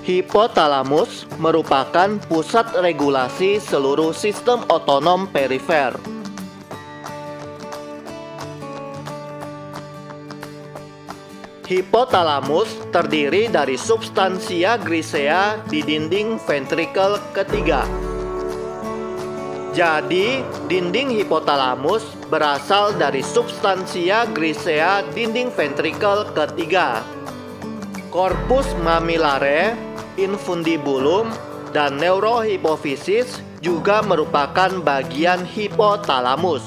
Hipotalamus merupakan pusat regulasi seluruh sistem otonom perifer. Hipotalamus terdiri dari substansia grisea di dinding ventrikel ketiga. Jadi, dinding hipotalamus berasal dari substansia grisea dinding ventrikel ketiga. Corpus mammillare, infundibulum, dan neurohipofisis juga merupakan bagian hipotalamus.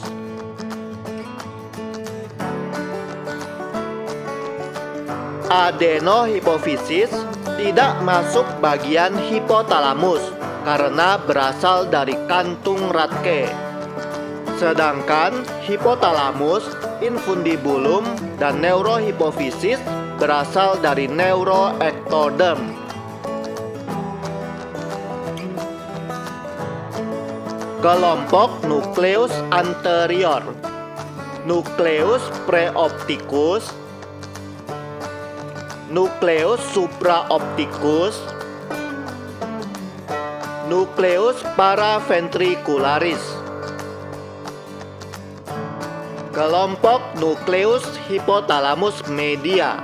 Adenohipofisis tidak masuk bagian hipotalamus karena berasal dari kantung Rathke. Sedangkan hipotalamus, infundibulum, dan neurohipofisis berasal dari neuroectoderm. Kelompok nukleus anterior, nukleus preopticus, nukleus supraopticus, nukleus paraventricularis. Kelompok nukleus hipotalamus media,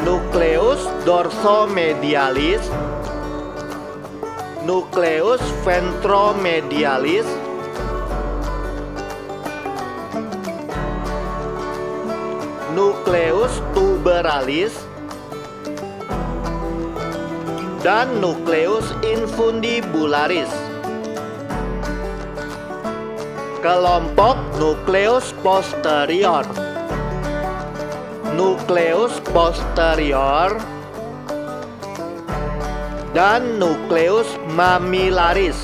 nukleus dorsomedialis, nukleus ventromedialis, nukleus tuberalis, dan nukleus infundibularis. Kelompok nukleus posterior, nukleus posterior, dan nukleus mammillaris.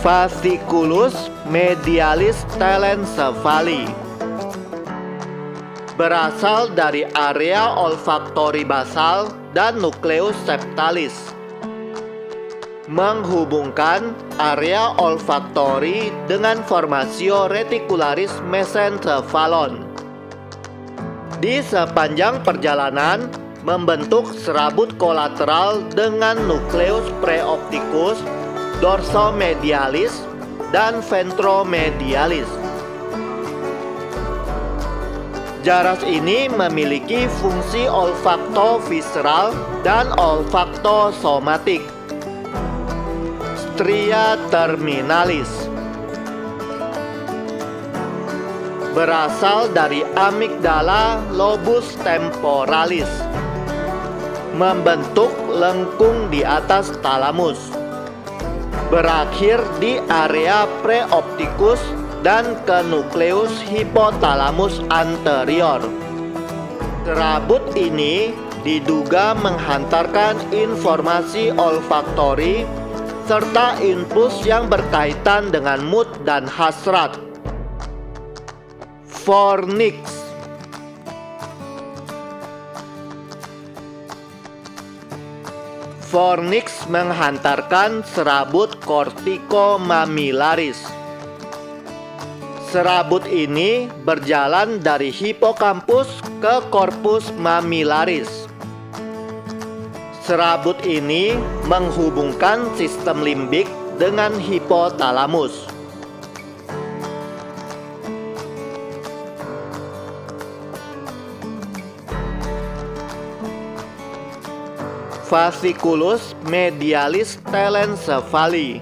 Fasciculus medialis telencephaly berasal dari area olfaktori basal dan nukleus septalis, menghubungkan area olfaktori dengan formasio reticularis mesencephalon. Di sepanjang perjalanan membentuk serabut kolateral dengan nukleus preopticus, dorsomedialis, dan ventromedialis. Jaras ini memiliki fungsi olfaktovisceral dan olfaktosomatik. Stria terminalis berasal dari amigdala lobus temporalis, membentuk lengkung di atas talamus, berakhir di area preopticus dan ke nukleus hipotalamus anterior. Serabut ini diduga menghantarkan informasi olfaktori serta impuls yang berkaitan dengan mood dan hasrat. Fornix Fornix menghantarkan serabut kortikomammillaris. Serabut ini berjalan dari hipokampus ke corpus mammillaris. Serabut ini menghubungkan sistem limbik dengan hipotalamus. Fasciculus medialis telencephaly.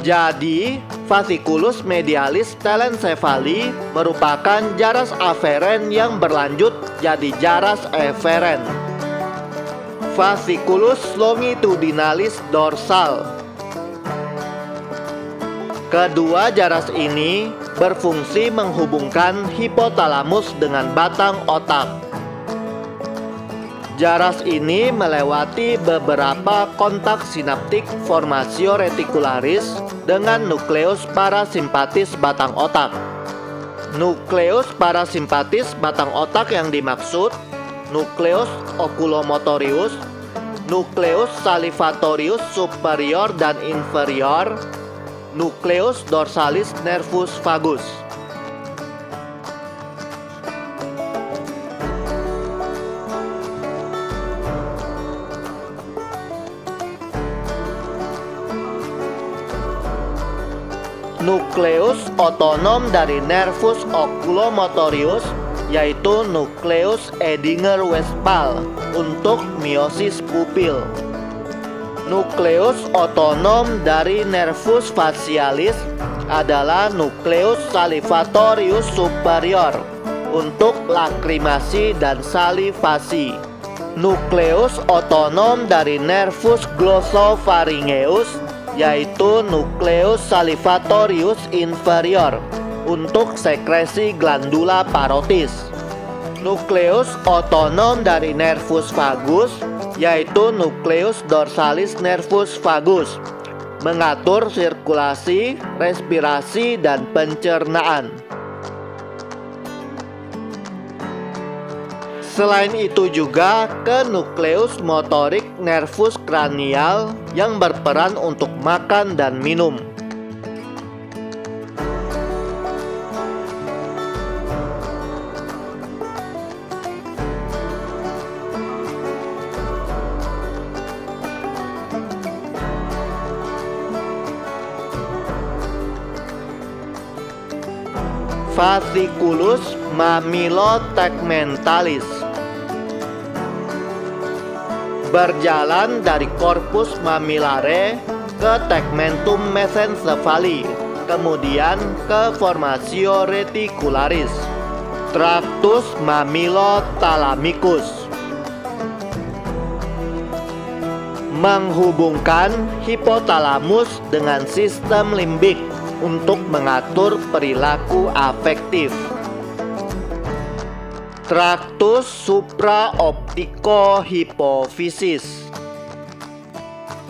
Jadi, fasciculus medialis telencephaly merupakan jaras aferen yang berlanjut jadi jaras eferen. Fasciculus longitudinalis dorsal. Kedua jaras ini berfungsi menghubungkan hipotalamus dengan batang otak. Jaras ini melewati beberapa kontak sinaptik formasio reticularis dengan nukleus parasimpatis batang otak. Nukleus parasimpatis batang otak yang dimaksud nukleus oculomotorius, nukleus salivatorius superior dan inferior, nukleus dorsalis nervus vagus. Nukleus otonom dari nervus oculomotorius yaitu nukleus Edinger-Westphal untuk meiosis pupil. Nukleus otonom dari nervus facialis adalah nukleus salivatorius superior untuk lakrimasi dan salivasi. Nukleus otonom dari nervus glossopharyngeus yaitu nukleus salivatorius inferior untuk sekresi glandula parotis. Nukleus otonom dari nervus vagus yaitu nukleus dorsalis nervus vagus, mengatur sirkulasi, respirasi, dan pencernaan. Selain itu juga ke nukleus motorik nervus kranial yang berperan untuk makan dan minum. Fasciculus mammilotegmentalis berjalan dari corpus mammillare ke tegmentum mesencephali, kemudian ke formatio reticularis, tractus mammillothalamicus, menghubungkan hipotalamus dengan sistem limbik untuk mengatur perilaku afektif. Tractus supraoptikohipofisis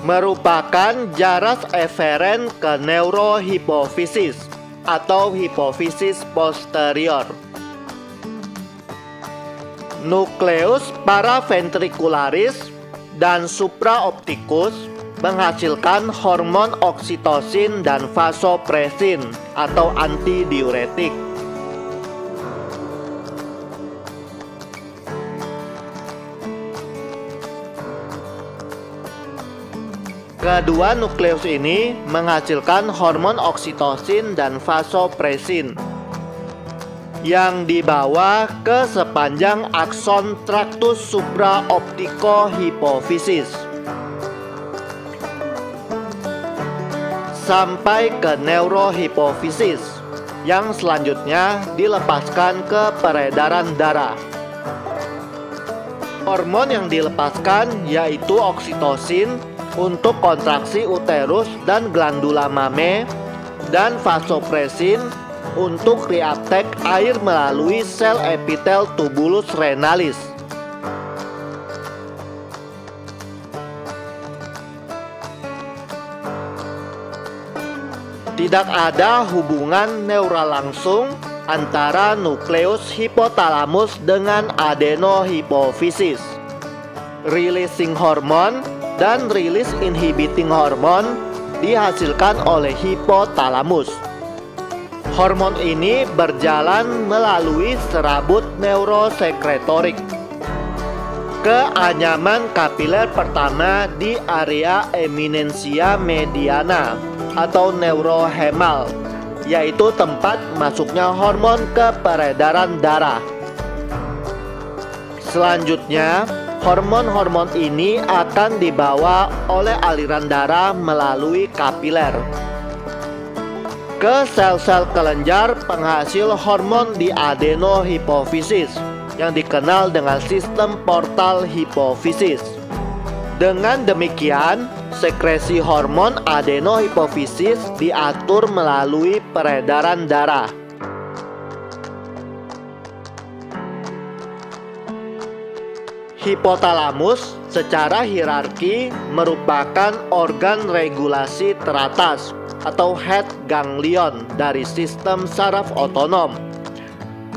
merupakan jaras eferen ke neurohipofisis atau hipofisis posterior. Nukleus paraventricularis dan supraopticus menghasilkan hormon oksitosin dan vasopresin atau antidiuretik. Kedua nukleus ini menghasilkan hormon oksitosin dan vasopresin yang dibawa ke sepanjang akson tractus supraoptikohipofisis sampai ke neurohipofisis yang selanjutnya dilepaskan ke peredaran darah. Hormon yang dilepaskan yaitu oksitosin untuk kontraksi uterus dan glandula mame, dan vasopresin untuk reuptake air melalui sel epitel tubulus renalis. Tidak ada hubungan neural langsung antara nukleus hipotalamus dengan adenohipofisis. Releasing hormone dan release inhibiting hormone dihasilkan oleh hipotalamus. Hormon ini berjalan melalui serabut neurosekretorik ke anyaman kapiler pertama di area eminensia mediana atau neurohemal, yaitu tempat masuknya hormon ke peredaran darah. Selanjutnya, hormon-hormon ini akan dibawa oleh aliran darah melalui kapiler ke sel-sel kelenjar penghasil hormon di adenohipofisis yang dikenal dengan sistem portal hipofisis. Dengan demikian, sekresi hormon adenohipofisis diatur melalui peredaran darah. Hipotalamus secara hierarki merupakan organ regulasi teratas atau head ganglion dari sistem saraf otonom,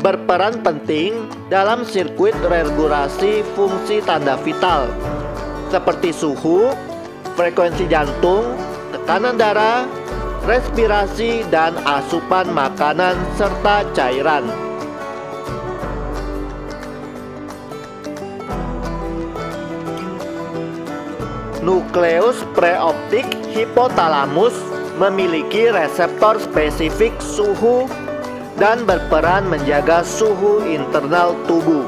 berperan penting dalam sirkuit regulasi fungsi tanda vital seperti suhu, frekuensi jantung, tekanan darah, respirasi, dan asupan makanan serta cairan. Nukleus preoptik hipotalamus memiliki reseptor spesifik suhu dan berperan menjaga suhu internal tubuh.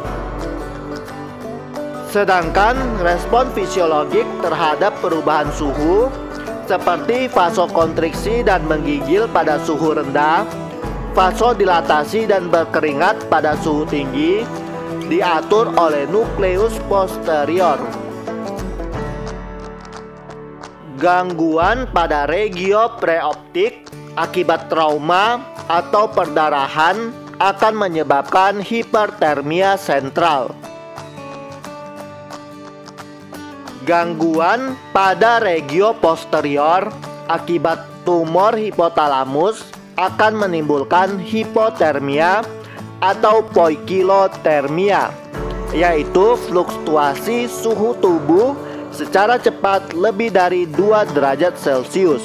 Sedangkan respon fisiologik terhadap perubahan suhu seperti vasokonstriksi dan menggigil pada suhu rendah, vasodilatasi dan berkeringat pada suhu tinggi diatur oleh nukleus posterior. Gangguan pada regio preoptik akibat trauma atau perdarahan akan menyebabkan hipertermia sentral. Gangguan pada regio posterior akibat tumor hipotalamus akan menimbulkan hipotermia atau poikilotermia, yaitu fluktuasi suhu tubuh secara cepat lebih dari 2 derajat Celcius.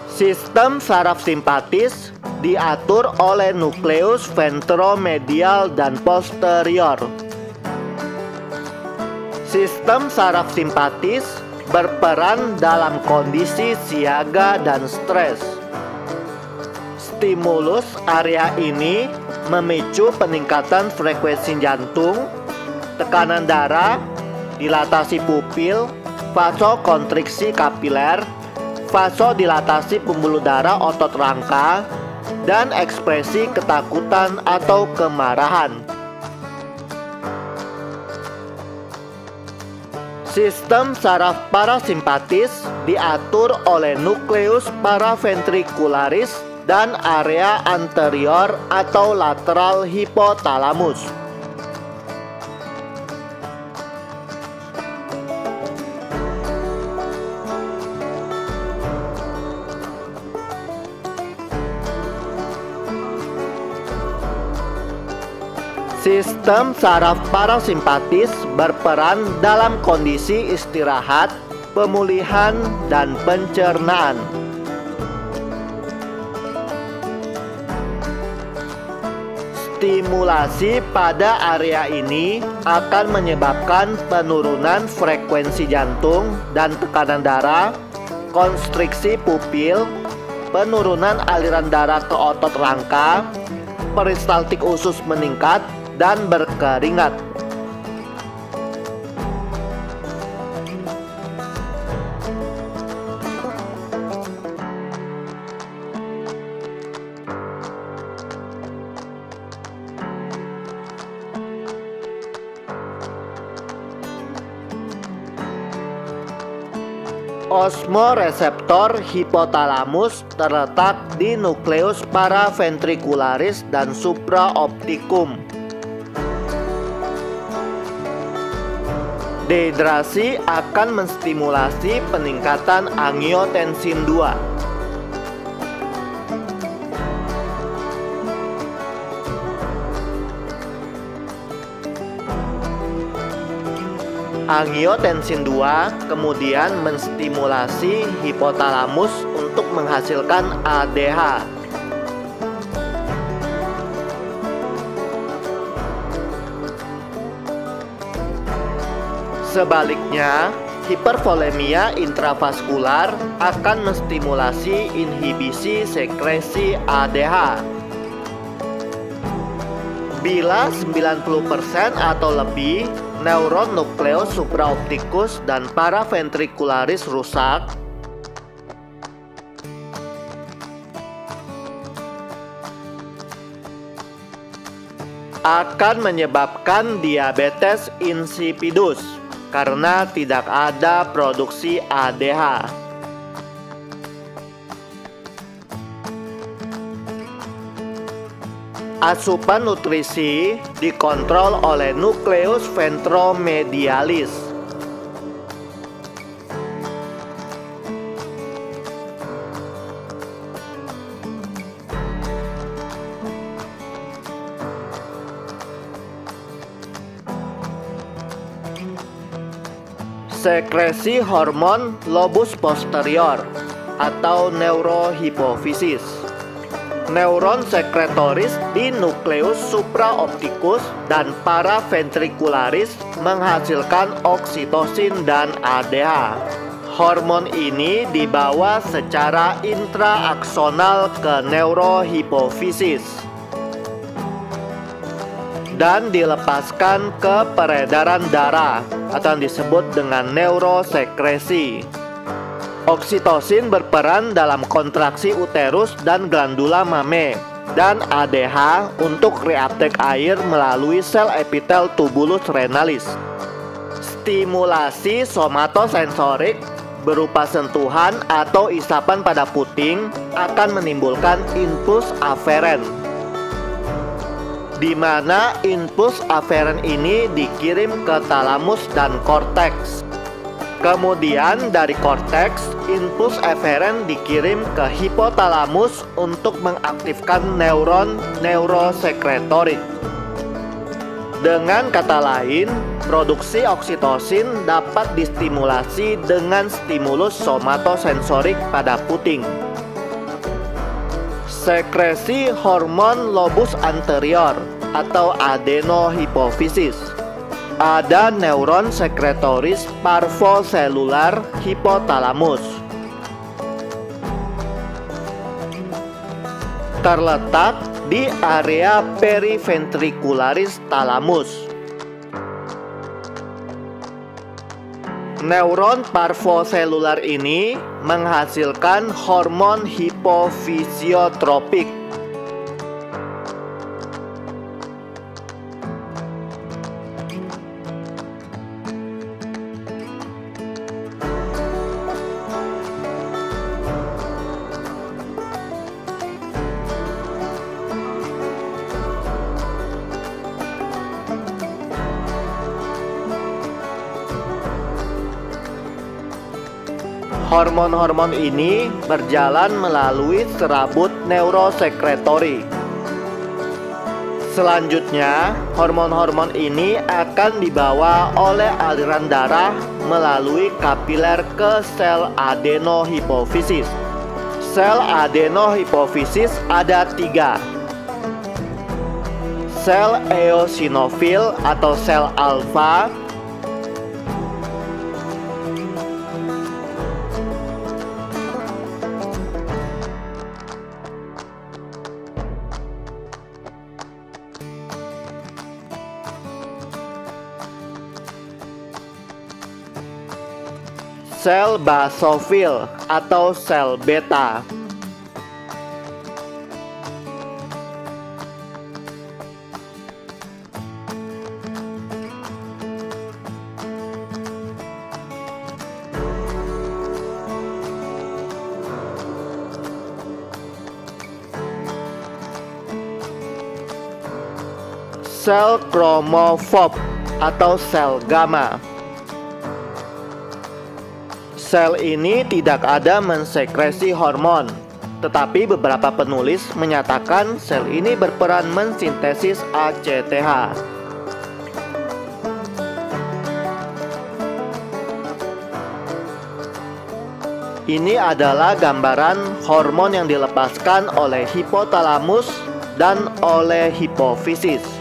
Sistem saraf simpatis diatur oleh nukleus ventromedial dan posterior. Sistem saraf simpatis berperan dalam kondisi siaga dan stres. Stimulus area ini memicu peningkatan frekuensi jantung, tekanan darah, dilatasi pupil, vasokonstriksi kapiler, vasodilatasi pembuluh darah otot rangka, dan ekspresi ketakutan atau kemarahan. Sistem saraf parasimpatis diatur oleh nukleus paraventricularis dan area anterior atau lateral hipotalamus. Sistem saraf parasimpatis berperan dalam kondisi istirahat, pemulihan, dan pencernaan. Stimulasi pada area ini akan menyebabkan penurunan frekuensi jantung dan tekanan darah, konstriksi pupil, penurunan aliran darah ke otot rangka, peristaltik usus meningkat, dan berkeringat. Osmoreseptor hipotalamus terletak di nukleus paraventricularis dan supraoptikum. Dehidrasi akan menstimulasi peningkatan angiotensin II. Angiotensin II kemudian menstimulasi hipotalamus untuk menghasilkan ADH. Sebaliknya, hipervolemia intravaskular akan menstimulasi inhibisi sekresi ADH. Bila 90% atau lebih neuron nukleus supraoptikus dan paraventricularis rusak, akan menyebabkan diabetes insipidus karena tidak ada produksi ADH. Asupan nutrisi dikontrol oleh nukleus ventromedialis. Sekresi hormon lobus posterior atau neurohipofisis. Neuron sekretoris di nukleus supraoptikus dan paraventricularis menghasilkan oksitosin dan ADH. Hormon ini dibawa secara intraaksonal ke neurohipofisis dan dilepaskan ke peredaran darah atau yang disebut dengan neurosekresi. Oksitosin berperan dalam kontraksi uterus dan glandula mame, dan ADH untuk reuptake air melalui sel epitel tubulus renalis. Stimulasi somatosensorik berupa sentuhan atau isapan pada puting akan menimbulkan impuls aferen, di mana impuls aferen ini dikirim ke talamus dan korteks. Kemudian dari korteks, impuls eferen dikirim ke hipotalamus untuk mengaktifkan neuron neurosekretorik. Dengan kata lain, produksi oksitosin dapat distimulasi dengan stimulus somatosensorik pada puting. Sekresi hormon lobus anterior atau adenohipofisis. Ada neuron sekretoris parvoselular hipotalamus. Terletak di area periventricularis talamus. Neuron parvoselular ini menghasilkan hormon hipofisiotropik. Hormon-hormon ini berjalan melalui serabut neurosekretori. Selanjutnya, hormon-hormon ini akan dibawa oleh aliran darah melalui kapiler ke sel adenohipofisis. Sel adenohipofisis ada 3. Sel eosinofil atau sel alfa, sel basofil atau sel beta. Sel kromofob atau sel gamma. Sel ini tidak ada mensekresi hormon, tetapi beberapa penulis menyatakan sel ini berperan mensintesis ACTH. Ini adalah gambaran hormon yang dilepaskan oleh hipotalamus dan oleh hipofisis.